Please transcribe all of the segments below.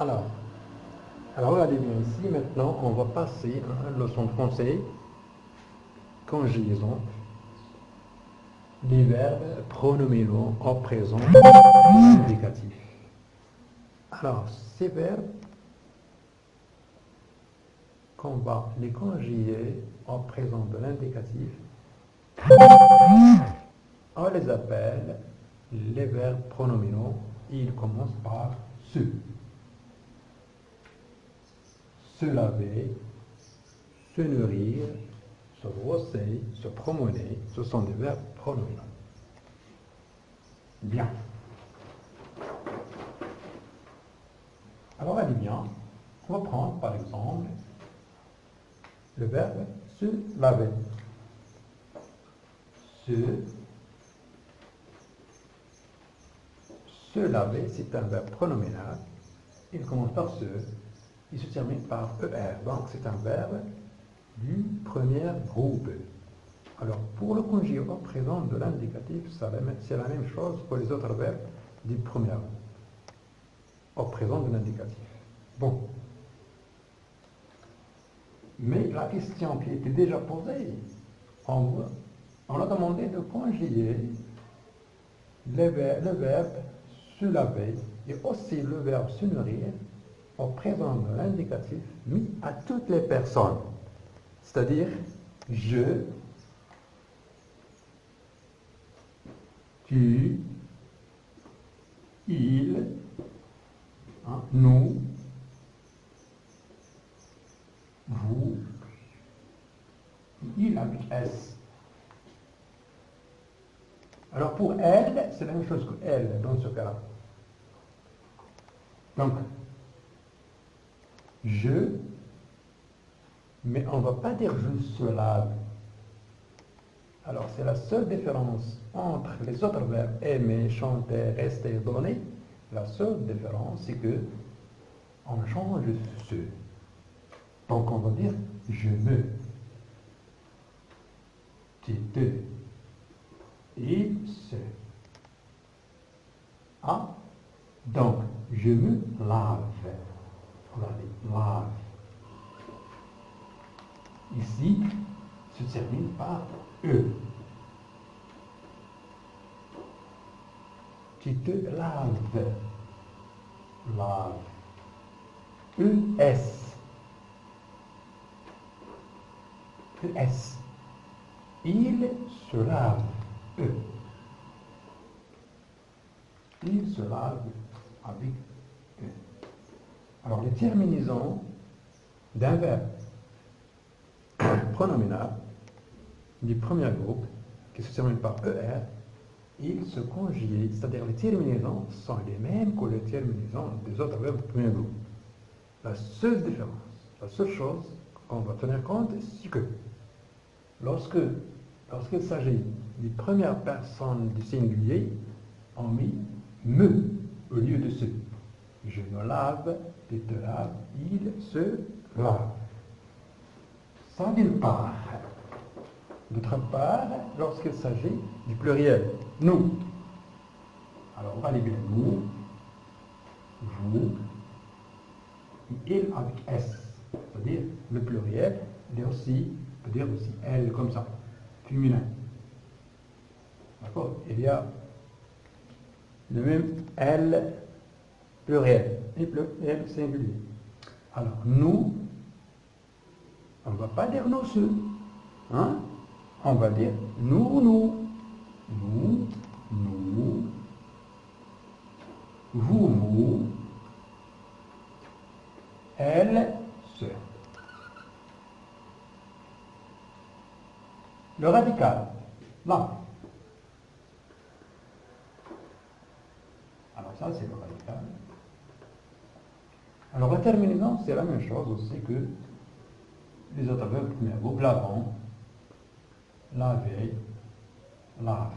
Alors, alors regardez bien ici, maintenant on va passer à une leçon de français, conjugaison, des verbes pronominaux au présent indicatif. Alors, ces verbes, qu'on va les conjuguer au présent de l'indicatif, on les appelle les verbes pronominaux. Ils commencent par se. Se laver, se nourrir, se brosser, se promener, ce sont des verbes pronominaux. Bien. Alors, allez bien, on va prendre par exemple le verbe se laver. Se laver, c'est un verbe pronominal. Il commence par se, il se termine par ER. Donc, c'est un verbe du premier groupe. Alors, pour le conjuguer au présent de l'indicatif, c'est la même chose que les autres verbes du premier groupe. Au présent de l'indicatif. Bon. Mais la question qui était déjà posée, on a demandé de conjuguer le verbe se laver et aussi le verbe se nourrir au présent de l'indicatif mis à toutes les personnes. C'est-à-dire, je, tu, il, nous, vous, il avec S. Alors pour elle, c'est la même chose que elle dans ce cas-là. Donc, je, mais on ne va pas dire je se lave. Alors c'est la seule différence entre les autres verbes aimer, chanter, rester, donner. La seule différence, c'est que on change ce. Donc on va dire je me, tu te, il se. Ah, donc je me lave. Regardez, lave. Ici, se termine par E. Tu te laves. Lave. ES. ES. Il se lave. E. Il se lave avec E. Alors, les terminaisons d'un verbe pronominal du premier groupe, qui se termine par ER, ils se conjuguent, c'est-à-dire les terminaisons sont les mêmes que les terminaisons des autres verbes du premier groupe. La seule différence, la seule chose qu'on va tenir compte, c'est que lorsqu'il s'agit des premières personnes du singulier, on met me au lieu de se. Je me lave, tu te laves, il se lave. Ça d'une part. D'autre part, lorsqu'il s'agit du pluriel, nous. Alors, on va aller bien nous, vous, il avec S. C'est-à-dire, le pluriel, peut dire aussi elle, comme ça, féminin. D'accord? Il y a le même elle pluriel et pluriel singulier. Alors, nous, on ne va pas dire nous ceux. Hein? On va dire nous, nous. Nous, nous. Vous, vous. Elle, ce. Le radical, là. Alors ça, c'est le radical. Alors la terminaison, c'est la même chose aussi que les autres verbes du premier groupe. Lavons, laver, lave.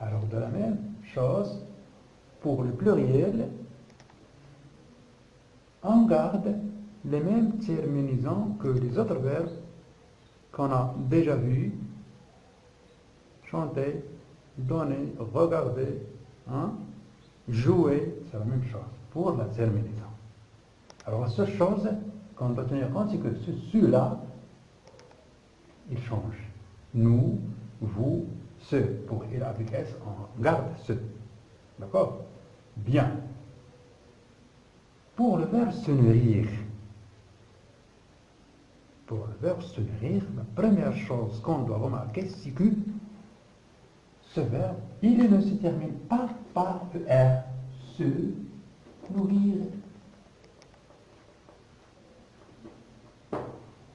Alors de la même chose, pour le pluriel, on garde les mêmes terminaisons que les autres verbes qu'on a déjà vus: chanter, donner, regarder, jouer, c'est la même chose. pour la terminaison. Alors la seule chose qu'on doit tenir compte, c'est que celui-là, il change. Nous, vous, ce. Pour il avec S, on garde ce. D'accord? Bien. Pour le verbe se nourrir, la première chose qu'on doit remarquer, c'est que ce verbe, il ne se termine pas par ER. Se nourrir.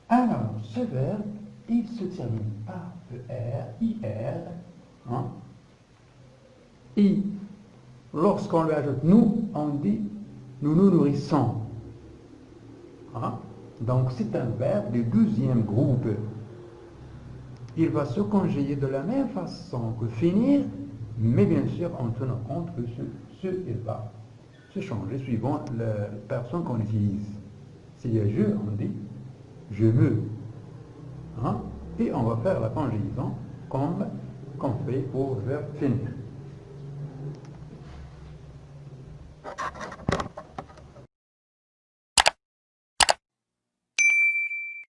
Alors, ce verbe, il se termine par ER, IR. Hein? Et lorsqu'on lui ajoute nous, on dit nous nous nourrissons. Hein? Donc, c'est un verbe du deuxième groupe. Il va se conjuguer de la même façon que finir, mais bien sûr en tenant compte que il va se changer suivant la personne qu'on utilise. S'il y a je, on dit je me. Hein? Et on va faire la conjugaison comme qu'on fait pour le verbe finir.